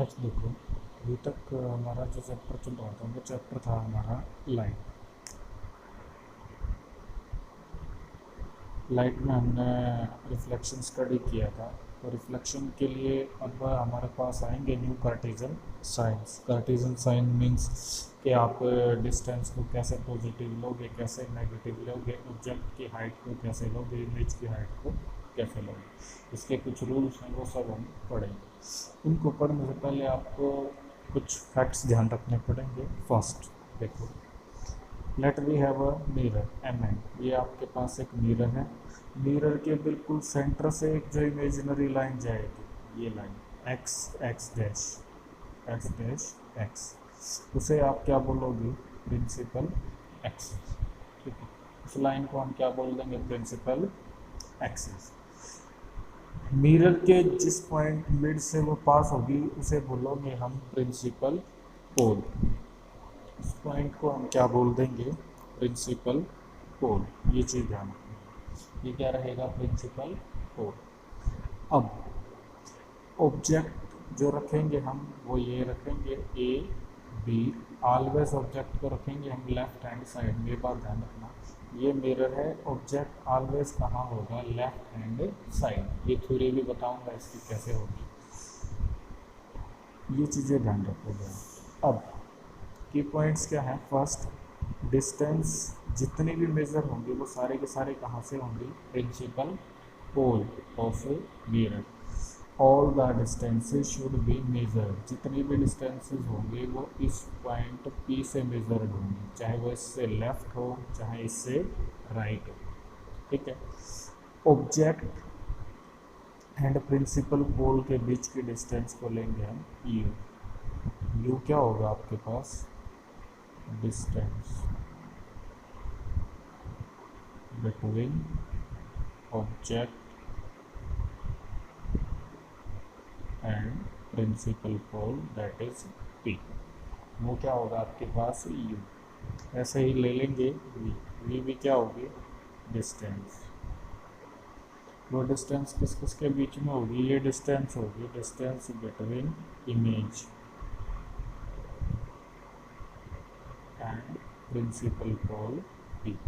Next देखो, अभी तक हमारा जो चैप्टर चल रहा था वो चैप्टर था हमारा लाइट। लाइट में हमने रिफ्लेक्शन स्टडी किया था। तो रिफ्लेक्शन के लिए अब हमारे पास आएंगे new Cartesian science. Cartesian sign means कि आप डिस्टेंस को कैसे पॉजिटिव लोगे, कैसे नेगेटिव लोगे, ऑब्जेक्ट की हाइट को कैसे लोगे, इमेज की हाइट को कैसे लोगे। इसके कुछ रूल्स हैं, वो सब हम पढ़ेंगे। उनको पढ़ने से पहले आपको कुछ फैक्ट्स ध्यान रखने पड़ेंगे। फर्स्ट देखो, let we have a mirror M N, ये आपके पास एक मिरर है। मिरर के बिल्कुल सेंटर से एक जो इमेजिनरी लाइन जाएगी, ये line x x dash x dash x, उसे आप क्या बोलोगे, प्रिंसिपल एक्सिस। ठीक है, उस लाइन को हम क्या बोल देंगे, प्रिंसिपल एक्सिस। मिरर के जिस पॉइंट मिड से वो पास होगी उसे बोलोगे हम प्रिंसिपल पोल। इस पॉइंट को हम क्या बोल देंगे, प्रिंसिपल पोल। ये चीज़ ध्यान रखना, ये क्या रहेगा, प्रिंसिपल पोल। अब ऑब्जेक्ट जो रखेंगे हम वो ये रखेंगे ए बी, ऑलवेज ऑब्जेक्ट को रखेंगे हम लेफ्ट हैंड साइड। ये बात ध्यान रखना, ये मिरर है, ऑब्जेक्ट ऑलवेज कहाँ होगा, लेफ्ट हैंड साइड। ये थ्योरी भी बताऊंगा इसकी कैसे होगी, ये चीज़ें ध्यान रखोगे। अब की पॉइंट्स क्या हैं, फर्स्ट डिस्टेंस जितनी भी मेज़र होंगे वो सारे के सारे कहाँ से होंगे, principal pole of mirror. All the distances should be measured, जितनी भी डिस्टेंसेस होंगे वो इस पॉइंट पी से मेजर्ड होंगी, चाहे वो इससे लेफ्ट हो चाहे इससे राइट हो। ठीक है, ऑब्जेक्ट एंड प्रिंसिपल पोल के बीच की डिस्टेंस को लेंगे हम यू। यू क्या होगा आपके पास, distance between object and principal pole, that is P. वो क्या होगा आपके पास, यू। ऐसे ही ले लेंगे वी। वी भी क्या होगी, डिस्टेंस। वो डिस्टेंस किस किस के बीच में होगी, ये डिस्टेंस होगी distance between image and principal pole P.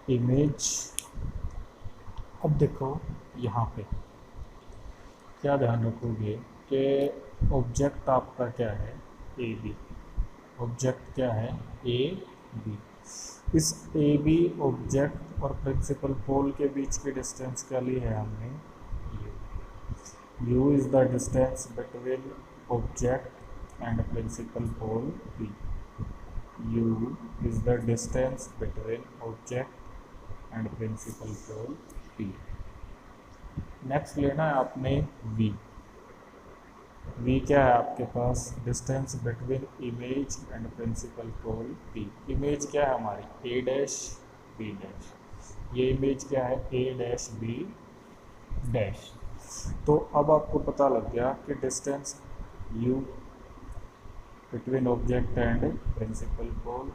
Image, अब देखो यहाँ पे क्या ध्यान रखोगे कि ऑब्जेक्ट आपका क्या है, ए बी। ऑब्जेक्ट क्या है, ए बी। इस ए बी ऑब्जेक्ट और प्रिंसिपल पोल के बीच की डिस्टेंस क्या ली है हमने, u. U is the distance between object and principal pole P. U is the distance between object and principal pole P. Next लेना है आपने वी। वी क्या है आपके पास, distance between image and principal pole P. Image क्या है हमारी, ए डैश बी डैश। ये इमेज क्या है, ए डैश बी डैश। तो अब आपको पता लग गया कि distance u between object and principal pole,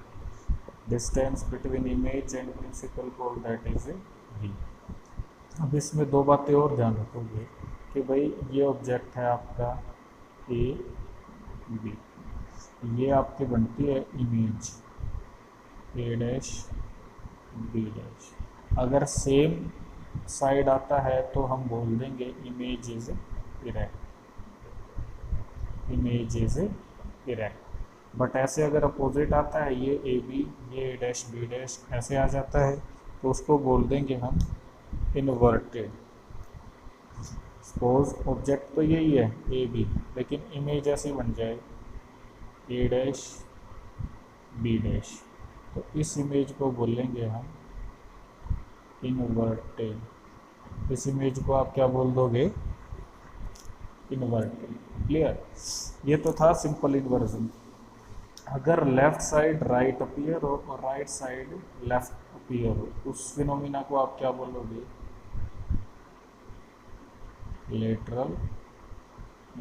distance between image and principal pole, that is v. अब इसमें दो बातें और ध्यान रखोगे कि भाई ये ऑब्जेक्ट है आपका ए बी, ये आपकी बनती है image A dash B dash. अगर सेम साइड आता है तो हम बोल देंगे image is erect, image is erect. But ऐसे अगर अपोजिट आता है, ये ए बी ये ए डैश बी डैश ऐसे आ जाता है, तो उसको बोल देंगे हम इन्वर्टेड। सपोज ऑब्जेक्ट तो यही है ए बी, लेकिन इमेज ऐसी बन जाए ए डैश बी डैश, तो इस इमेज को बोलेंगे हम इन्वर्टेड। इस इमेज को आप क्या बोल दोगे, इन्वर्टेड। क्लियर, ये तो था सिंपल इन्वर्जन। अगर लेफ्ट साइड राइट अपीयर हो और राइट साइड लेफ्ट अपीयर हो, उस फिनोमिना को आप क्या बोलोगे, लेटरल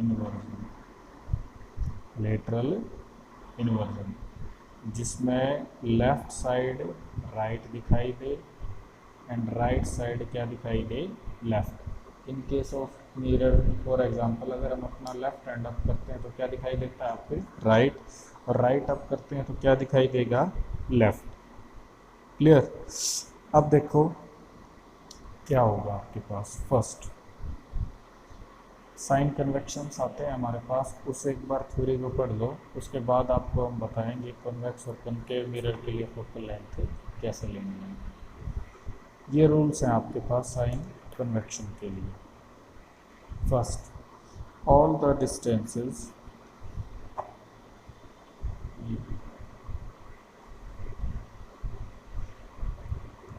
इन्वर्जन। लेटरल इन्वर्जन, जिसमें लेफ्ट साइड राइट दिखाई दे एंड राइट साइड क्या दिखाई दे, left. In case of mirror for example अगर हम अपना लेफ्ट हैंड अप करते हैं तो क्या दिखाई देता है आपके राइट, और राइट अप करते हैं तो क्या दिखाई देगा लेफ्ट। क्लियर। अब देखो क्या होगा आपके पास, फर्स्ट साइन कन्वेक्शंस आते हैं हमारे पास, उसे एक बार थ्योरी को पढ़ लो, उसके बाद आपको हम बताएंगे कन्वेक्स और कनकेव मिरर के लिए फोकल लेंथ कैसे लेनी है। ये रूल्स हैं आपके पास साइन कन्वेक्शन के लिए। First, all the distances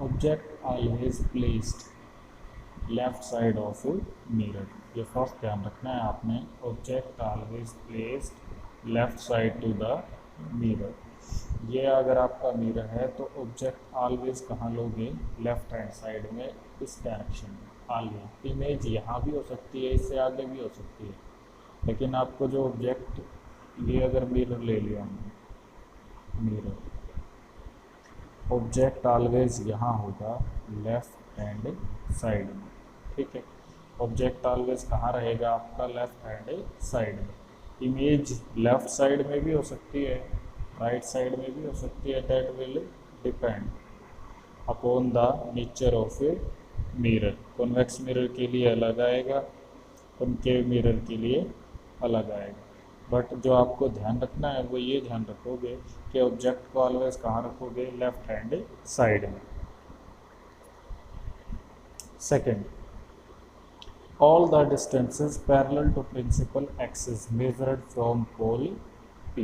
object always placed left side of mirror. ये फर्स्ट ध्यान रखना है आपने, object always placed left side to the mirror. ये अगर आपका मिरर है तो ऑब्जेक्ट ऑलवेज कहाँ लोगे, लेफ्ट हैंड साइड में, इस डायरेक्शन में ऑलवेज। इमेज यहाँ भी हो सकती है, इससे आगे भी हो सकती है, लेकिन आपको जो ऑब्जेक्ट, ये अगर मिरर ले लिया हमने, मिरर ऑब्जेक्ट ऑलवेज यहाँ होगा लेफ्ट हैंड साइड में। ठीक है, ऑब्जेक्ट ऑलवेज कहाँ रहेगा आपका, लेफ्ट हैंड साइड में। इमेज लेफ्ट साइड में भी हो सकती है, राइट साइड में भी हो सकती है, that will depend upon the nature of a mirror. Convex mirror के लिए अलग आएगा, कॉनकेव मिरर के लिए अलग आएगा। बट जो आपको ध्यान रखना है वो ये ध्यान रखोगे कि ऑब्जेक्ट को ऑलवेज कहाँ रखोगे, लेफ्ट हैंड साइड में। Second, all the distances parallel to principal axis measured from pole P।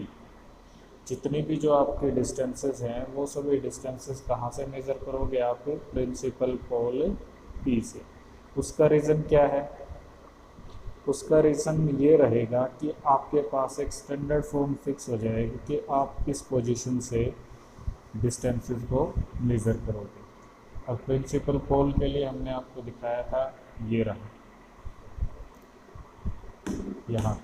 जितनी भी जो आपके डिस्टेंसेस हैं वो सभी डिस्टेंसेस कहाँ से मेज़र करोगे आप, प्रिंसिपल पोल P से। उसका रीज़न क्या है, उसका रीज़न ये रहेगा कि आपके पास एक स्टैंडर्ड फॉर्म फिक्स हो जाएगी कि आप किस पोजीशन से डिस्टेंसेस को मेज़र करोगे। अब प्रिंसिपल पोल के लिए हमने आपको दिखाया था, ये रहा यहाँ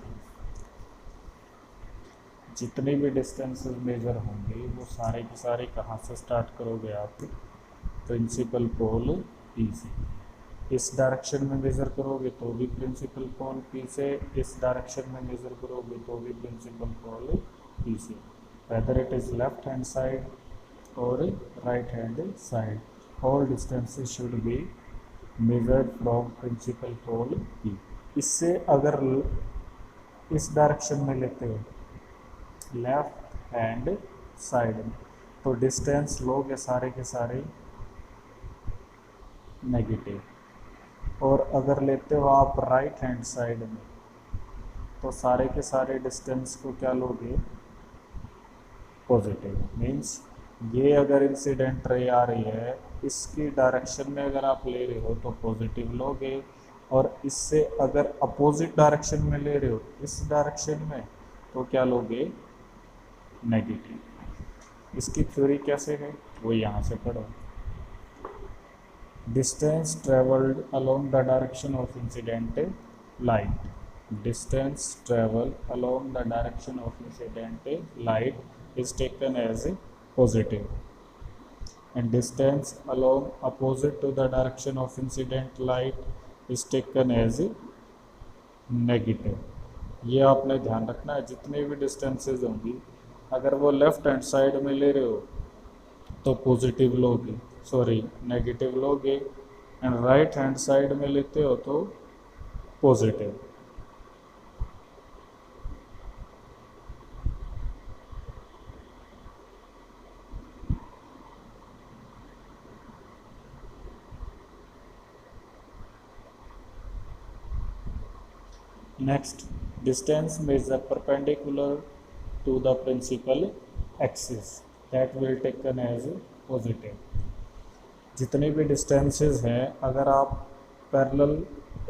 जितनी भी डिस्टेंसेस मेजर होंगे वो सारे के सारे कहाँ से स्टार्ट करोगे आप, प्रिंसिपल पोल P से। इस डायरेक्शन में मेज़र करोगे तो भी प्रिंसिपल पोल P से, इस डायरेक्शन में मेज़र करोगे तो भी प्रिंसिपल पोल P से, whether it is left hand side और right hand side, all distances should be measured from principal pole P। इससे अगर इस डायरेक्शन में लेते हो लेफ्ट हैंड साइड में तो डिस्टेंस लोगे सारे के सारे नेगेटिव, और अगर लेते हो आप राइट हैंड साइड में तो सारे के सारे डिस्टेंस को क्या लोगे, पॉजिटिव। मीन्स ये अगर इंसिडेंट रे आ रही है इसकी डायरेक्शन में अगर आप ले रहे हो तो पॉजिटिव लोगे, और इससे अगर अपोजिट डायरेक्शन में ले रहे हो इस डायरेक्शन में तो क्या लोगे, नेगेटिव। इसकी थ्योरी कैसे है वो यहाँ से पढ़ो। Distance travelled along the direction of incident light, distance travel along the direction of incident light is taken as positive, and distance along opposite to the direction of incident light is taken as negative। ये आपने ध्यान रखना है, जितने भी distances होंगी अगर वो लेफ्ट हैंड साइड में ले रहे हो तो पॉजिटिव लोगे, सॉरी नेगेटिव लोगे, एंड राइट हैंड साइड में लेते हो तो positive. Next, distance measured perpendicular to the principal axis that will taken as positive। जितने भी डिस्टेंसेस हैं अगर आप पैरेलल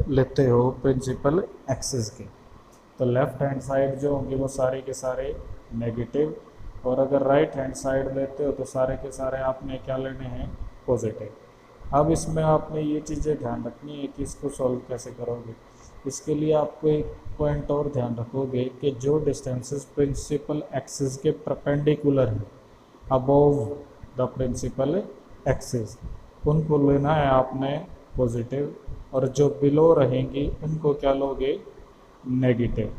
लेते हो प्रिंसिपल एक्सिस के तो लेफ्ट हैंड साइड जो होंगे वो सारे के सारे नेगेटिव, और अगर राइट हैंड साइड लेते हो तो सारे के सारे आपने क्या लेने हैं, पॉजिटिव। अब इसमें आपने ये चीज़ें ध्यान रखनी है कि इसको सॉल्व कैसे करोगे। इसके लिए आपको एक पॉइंट और ध्यान रखोगे कि जो डिस्टेंसेस प्रिंसिपल एक्सिस के परपेंडिकुलर हैं, अबोव द प्रिंसिपल एक्सिस, उनको लेना है आपने पॉजिटिव, और जो बिलो रहेंगी उनको क्या लोगे, नेगेटिव।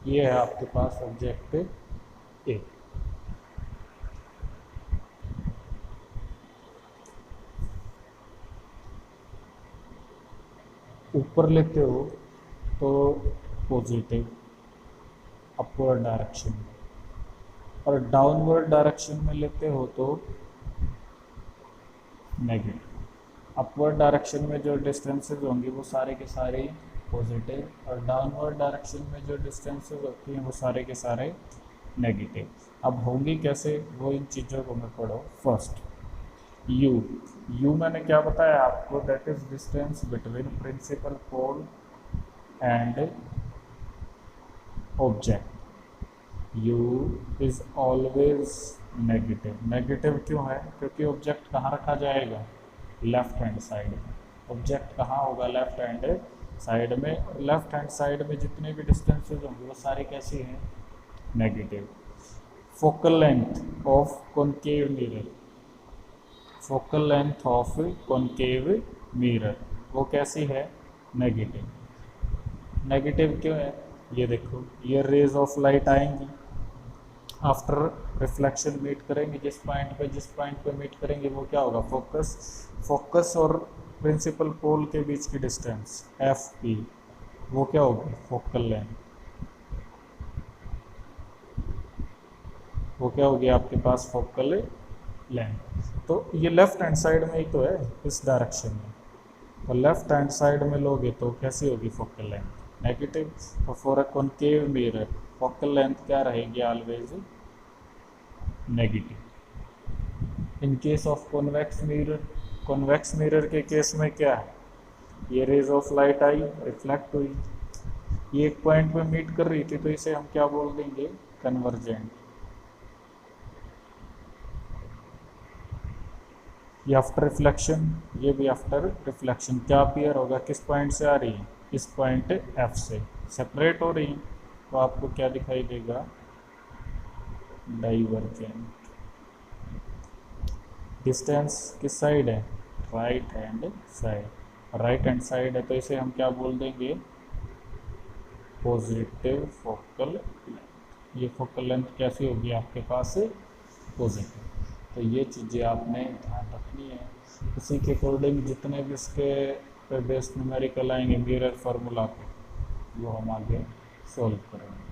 ये है आपके पास ऑब्जेक्ट ए। ऊपर लेते हो तो पॉजिटिव अपवर्ड डायरेक्शन में, और डाउनवर्ड डायरेक्शन में लेते हो तो नेगेटिव। अपवर्ड डायरेक्शन में जो डिस्टेंसेस होंगी वो सारे के सारे पॉजिटिव, और डाउनवर्ड डायरेक्शन में जो डिस्टेंसेस होती हैं वो सारे के सारे नेगेटिव। अब होंगी कैसे, वो इन चीज़ों को मैं पढ़ो। फर्स्ट यू, यू मैंने क्या बताया आपको, that is distance between principal pole and object. U is always negative. Negative क्यों है, क्योंकि ऑब्जेक्ट कहाँ रखा जाएगा, लेफ्ट हैंड साइड में। ऑब्जेक्ट कहाँ होगा, लेफ्ट हैंड साइड में। लेफ्ट हैंड साइड में जितने भी डिस्टेंसेज होंगे वो सारे कैसे हैं, negative. Focal length of concave mirror, focal length of concave mirror वो कैसी है, नेगेटिव। नेगेटिव क्यों है, ये देखो, ये रेज ऑफ लाइट आएंगी, आफ्टर रिफ्लेक्शन मीट करेंगे जिस पॉइंट पे मीट करेंगे वो क्या होगा, फोकस। फोकस और प्रिंसिपल पोल के बीच की डिस्टेंस एफ पी वो क्या होगी, फोकल लेंथ। वो क्या होगी आपके पास, फोकल लेंथ। तो ये लेफ्ट हैंड साइड में ही तो है, इस डायरेक्शन में, तो लेफ्ट हैंड साइड में लोगे तो कैसी होगी फोकल लेंथ, नेगेटिव। तो for a concave mirror focal length क्या रहेगी, always negative. In case of convex mirror, convex mirror के केस में क्या है, ये रेज ऑफ लाइट आई, रिफ्लेक्ट हुई, ये एक पॉइंट पे मीट कर रही थी तो इसे हम क्या बोल देंगे, कन्वर्जेंट। ये आफ्टर रिफ्लेक्शन, ये भी आफ्टर रिफ्लेक्शन क्या अपीयर होगा, किस पॉइंट से आ रही है, इस पॉइंट एफ से सेपरेट हो रही, तो आपको क्या दिखाई देगा, डाइवर्जेंट। डिस्टेंस किस साइड है, right hand side. Right hand side है तो इसे हम क्या बोल देंगे, पॉजिटिव फोकल लेंथ। ये फोकल लेंथ कैसी होगी आपके पास, पॉजिटिव। तो ये चीज़ें आपने ध्यान रखनी है। इसी के अकॉर्डिंग जितने भी इसके पे बेस्ड न्यूमेरिकल आएंगे मिरर फार्मूला पे, वो हम आगे सॉल्व करेंगे।